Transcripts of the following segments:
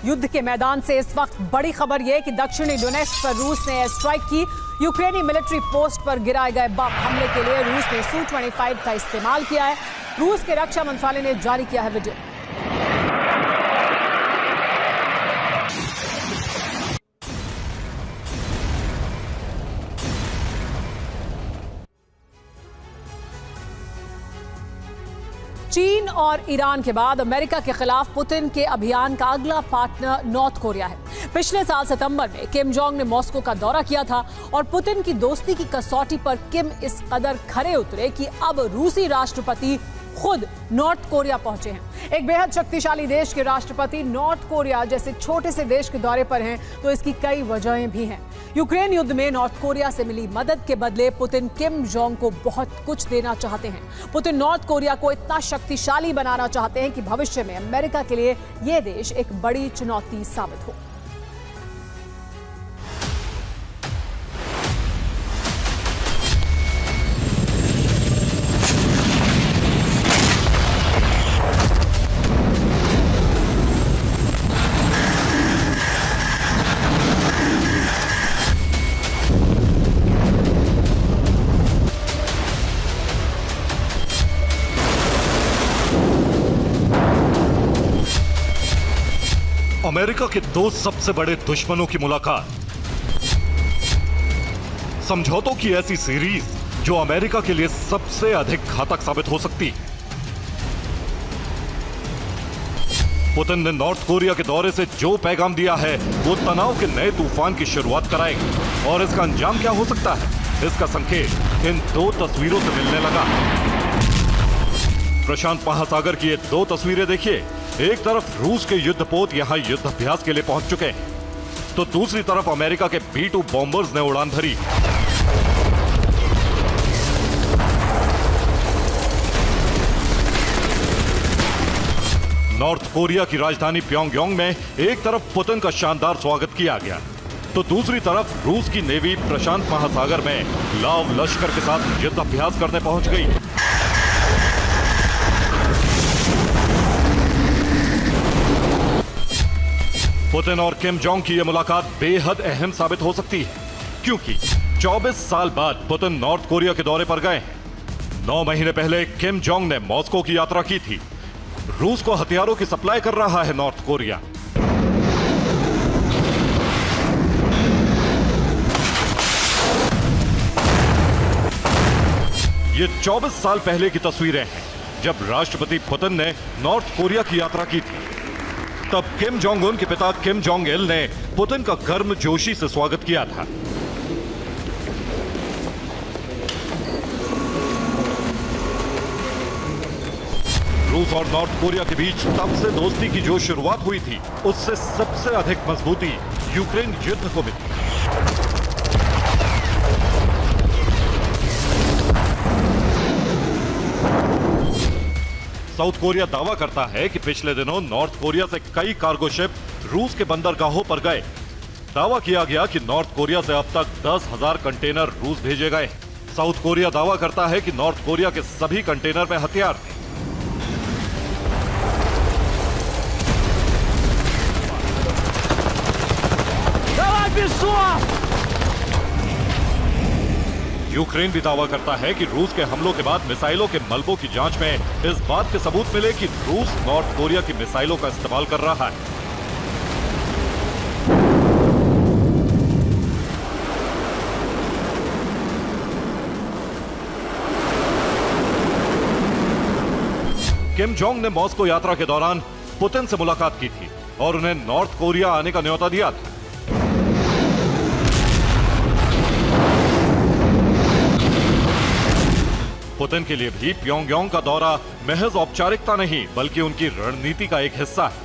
युद्ध के मैदान से इस वक्त बड़ी खबर यह कि दक्षिणी डोनेट्स्क पर रूस ने एयर स्ट्राइक की। यूक्रेनी मिलिट्री पोस्ट पर गिराए गए बम हमले के लिए रूस ने Su-25 का इस्तेमाल किया है। रूस के रक्षा मंत्रालय ने जारी किया है वीडियो। चीन और ईरान के बाद अमेरिका के खिलाफ पुतिन के अभियान का अगला पार्टनर नॉर्थ कोरिया है। पिछले साल सितंबर में किम जोंग ने मॉस्को का दौरा किया था और पुतिन की दोस्ती की कसौटी पर किम इस कदर खरे उतरे कि अब रूसी राष्ट्रपति खुद नॉर्थ कोरिया पहुंचे हैं। एक बेहद शक्तिशाली देश के राष्ट्रपति नॉर्थ कोरिया जैसे छोटे से देश के दौरे पर हैं, तो इसकी कई वजहें भी हैं। यूक्रेन युद्ध में नॉर्थ कोरिया से मिली मदद के बदले पुतिन किम जोंग को बहुत कुछ देना चाहते हैं। पुतिन नॉर्थ कोरिया को इतना शक्तिशाली बनाना चाहते हैं कि भविष्य में अमेरिका के लिए यह देश एक बड़ी चुनौती साबित हो। अमेरिका के दो सबसे बड़े दुश्मनों की मुलाकात, समझौतों की ऐसी सीरीज जो अमेरिका के लिए सबसे अधिक घातक साबित हो सकती है। पुतिन ने नॉर्थ कोरिया के दौरे से जो पैगाम दिया है वो तनाव के नए तूफान की शुरुआत कराएगा और इसका अंजाम क्या हो सकता है, इसका संकेत इन दो तस्वीरों से मिलने लगा। प्रशांत महासागर की ये दो तस्वीरें देखिए। एक तरफ रूस के युद्धपोत यहां युद्धाभ्यास के लिए पहुंच चुके हैं, तो दूसरी तरफ अमेरिका के B-2 बॉम्बर्स ने उड़ान भरी। नॉर्थ कोरिया की राजधानी प्योंगयांग में एक तरफ पुतिन का शानदार स्वागत किया गया, तो दूसरी तरफ रूस की नेवी प्रशांत महासागर में लाव लश्कर के साथ युद्धाभ्यास करने पहुंच गई। पुतिन और किम जोंग की यह मुलाकात बेहद अहम साबित हो सकती है, क्योंकि 24 साल बाद पुतिन नॉर्थ कोरिया के दौरे पर गए हैं। 9 महीने पहले किम जोंग ने मॉस्को की यात्रा की थी। रूस को हथियारों की सप्लाई कर रहा है नॉर्थ कोरिया। ये 24 साल पहले की तस्वीरें हैं, जब राष्ट्रपति पुतिन ने नॉर्थ कोरिया की यात्रा की थी। तब किम जोंग उन के पिता किम जोंग इल ने पुतिन का गर्मजोशी से स्वागत किया था। रूस और नॉर्थ कोरिया के बीच तब से दोस्ती की जो शुरुआत हुई थी, उससे सबसे अधिक मजबूती यूक्रेन युद्ध को मिली। साउथ कोरिया दावा करता है कि पिछले दिनों नॉर्थ कोरिया से कई कार्गो शिप रूस के बंदरगाहों पर गए। दावा किया गया कि नॉर्थ कोरिया से अब तक 10,000 कंटेनर रूस भेजे गए। साउथ कोरिया दावा करता है कि नॉर्थ कोरिया के सभी कंटेनर में हथियार थे। यूक्रेन भी दावा करता है कि रूस के हमलों के बाद मिसाइलों के मलबों की जांच में इस बात के सबूत मिले कि रूस नॉर्थ कोरिया की मिसाइलों का इस्तेमाल कर रहा है। किम जोंग ने मॉस्को यात्रा के दौरान पुतिन से मुलाकात की थी और उन्हें नॉर्थ कोरिया आने का न्योता दिया था। पुतिन के लिए भी प्योंगयांग का दौरा महज औपचारिकता नहीं, बल्कि उनकी रणनीति का एक हिस्सा है।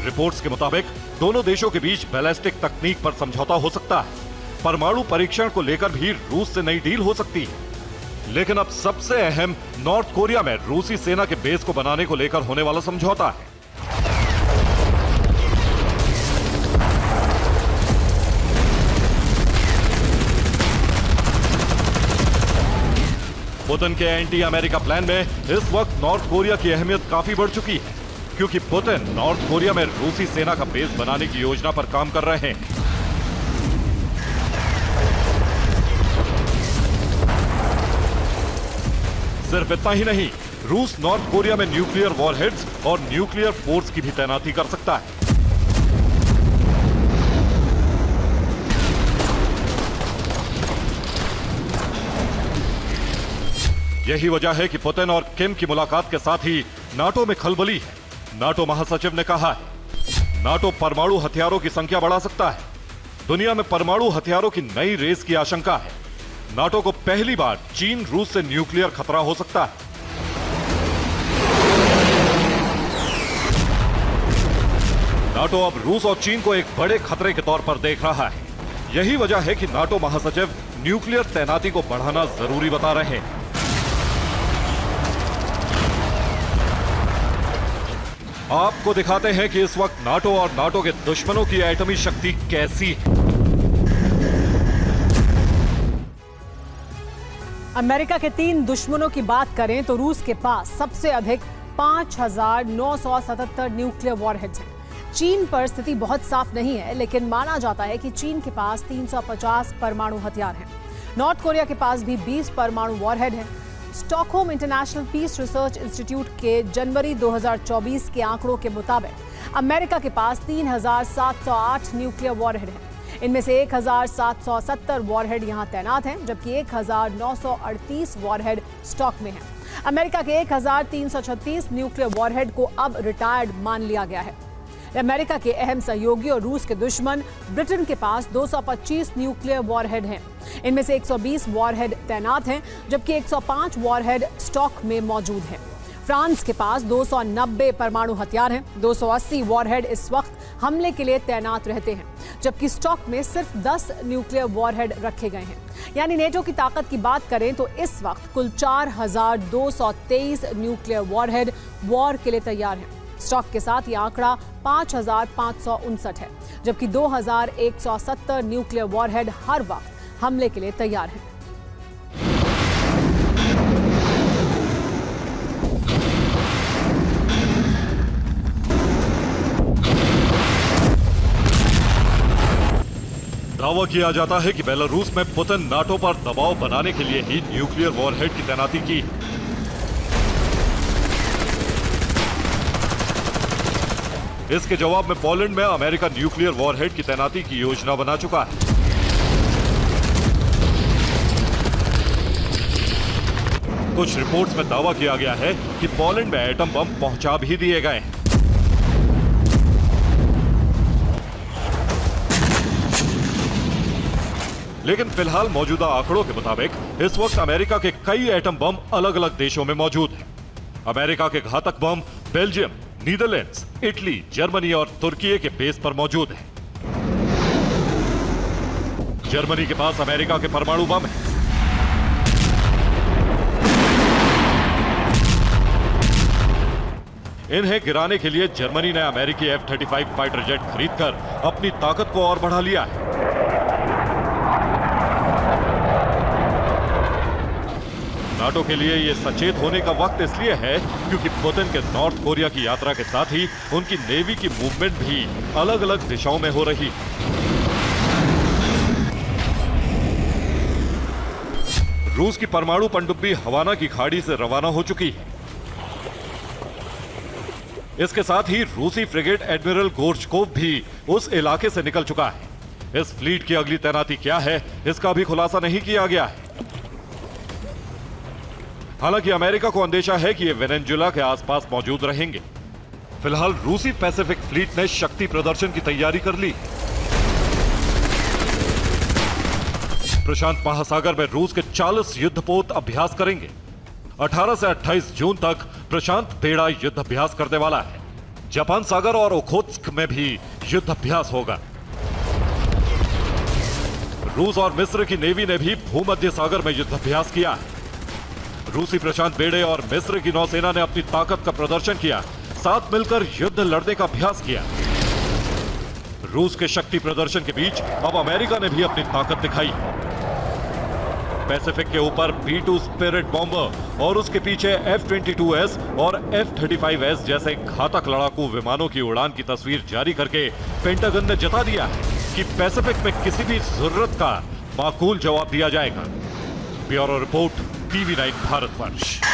रिपोर्ट्स के मुताबिक दोनों देशों के बीच बैलिस्टिक तकनीक पर समझौता हो सकता है। परमाणु परीक्षण को लेकर भी रूस से नई डील हो सकती है। लेकिन अब सबसे अहम नॉर्थ कोरिया में रूसी सेना के बेस को बनाने को लेकर होने वाला समझौता है। पुतिन के एंटी अमेरिका प्लान में इस वक्त नॉर्थ कोरिया की अहमियत काफी बढ़ चुकी है। क्योंकि पुतिन नॉर्थ कोरिया में रूसी सेना का बेस बनाने की योजना पर काम कर रहे हैं। सिर्फ इतना ही नहीं, रूस नॉर्थ कोरिया में न्यूक्लियर वॉरहेड्स और न्यूक्लियर फोर्स की भी तैनाती कर सकता है। यही वजह है कि पुतिन और किम की मुलाकात के साथ ही नाटो में खलबली है। नाटो महासचिव ने कहा है, नाटो परमाणु हथियारों की संख्या बढ़ा सकता है। दुनिया में परमाणु हथियारों की नई रेस की आशंका है। नाटो को पहली बार चीन रूस से न्यूक्लियर खतरा हो सकता है। नाटो अब रूस और चीन को एक बड़े खतरे के तौर पर देख रहा है। यही वजह है कि नाटो महासचिव न्यूक्लियर तैनाती को बढ़ाना जरूरी बता रहे हैं। आपको दिखाते हैं कि इस वक्त नाटो और नाटो के दुश्मनों की एटमी शक्ति कैसी है। अमेरिका के 3 दुश्मनों की बात करें तो रूस के पास सबसे अधिक 5,977 न्यूक्लियर वॉरहेड्स हैं। चीन पर स्थिति बहुत साफ नहीं है, लेकिन माना जाता है कि चीन के पास 350 परमाणु हथियार हैं। नॉर्थ कोरिया के पास भी 20 परमाणु वॉरहेड हैं। Stockholm International Peace Research Institute के जनवरी 2024 के आंकड़ों के मुताबिक अमेरिका के पास 3,708 न्यूक्लियर वॉरहेड हैं। इनमें से 1,770 वॉरहेड यहां तैनात हैं, जबकि 1,938 वॉरहेड स्टॉक में हैं। अमेरिका के 1,336 न्यूक्लियर वॉरहेड को अब रिटायर्ड मान लिया गया है। अमेरिका के अहम सहयोगी और रूस के दुश्मन ब्रिटेन के पास 225 न्यूक्लियर वॉरहेड हैं। इनमें से 120 वॉरहेड तैनात हैं, जबकि 105 वॉरहेड स्टॉक में मौजूद हैं। फ्रांस के पास 290 परमाणु हथियार हैं। 280 वॉरहेड इस वक्त हमले के लिए तैनात रहते हैं, जबकि स्टॉक में सिर्फ 10 न्यूक्लियर वॉरहेड रखे गए हैं। यानी नेटो की ताकत की बात करें तो इस वक्त कुल 4,223 न्यूक्लियर वॉरहेड वॉर के लिए तैयार हैं। स्टॉक के साथ ये आंकड़ा 5,559 है, जबकि 2,170 न्यूक्लियर वॉरहेड हर वक्त हमले के लिए तैयार हैं। दावा किया जाता है कि बेलारूस में पुतिन नाटो पर दबाव बनाने के लिए ही न्यूक्लियर वॉरहेड की तैनाती की। इसके जवाब में पोलैंड में अमेरिका न्यूक्लियर वॉरहेड की तैनाती की योजना बना चुका है। कुछ रिपोर्ट्स में दावा किया गया है कि पोलैंड में एटम बम पहुंचा भी दिए गए हैं। लेकिन फिलहाल मौजूदा आंकड़ों के मुताबिक इस वक्त अमेरिका के कई एटम बम अलग अलग देशों में मौजूद हैं। अमेरिका के घातक बम बेल्जियम, नीदरलैंड्स, इटली, जर्मनी और तुर्की के बेस पर मौजूद है। जर्मनी के पास अमेरिका के परमाणु बम है। इन्हें गिराने के लिए जर्मनी ने अमेरिकी F-35 फाइटर जेट खरीदकर अपनी ताकत को और बढ़ा लिया है। नाटो के लिए यह सचेत होने का वक्त इसलिए है क्योंकि पुतिन के नॉर्थ कोरिया की यात्रा के साथ ही उनकी नेवी की मूवमेंट भी अलग अलग दिशाओं में हो रही। रूस की परमाणु पनडुब्बी हवाना की खाड़ी से रवाना हो चुकी है। इसके साथ ही रूसी फ्रिगेट एडमिरल गोर्चकोव भी उस इलाके से निकल चुका है। इस फ्लीट की अगली तैनाती क्या है, इसका भी खुलासा नहीं किया गया है। हालांकि अमेरिका को अंदेशा है कि ये वेनेजुएला के आसपास मौजूद रहेंगे। फिलहाल रूसी पैसिफिक फ्लीट ने शक्ति प्रदर्शन की तैयारी कर ली। प्रशांत महासागर में रूस के 40 युद्धपोत अभ्यास करेंगे। 18 से 28 जून तक प्रशांत बेड़ा युद्ध अभ्यास करने वाला है। जापान सागर और ओखोत्स्क में भी युद्ध अभ्यास होगा। रूस और मिस्र की नेवी ने भी भूमध्य सागर में युद्ध अभ्यास किया है। रूसी प्रशांत बेड़े और मिस्र की नौसेना ने अपनी ताकत का प्रदर्शन किया, साथ मिलकर युद्ध लड़ने का अभ्यास किया। रूस के शक्ति प्रदर्शन के बीच अब अमेरिका ने भी अपनी ताकत दिखाई। पैसिफिक के ऊपर B-2 स्पिरिट बॉम्बर और उसके पीछे F-22S और F-35S जैसे घातक लड़ाकू विमानों की उड़ान की तस्वीर जारी करके पेंटागन ने जता दिया कि पैसिफिक में किसी भी जरूरत का माकूल जवाब दिया जाएगा। Bureau report, TV9 Bharatvarsh.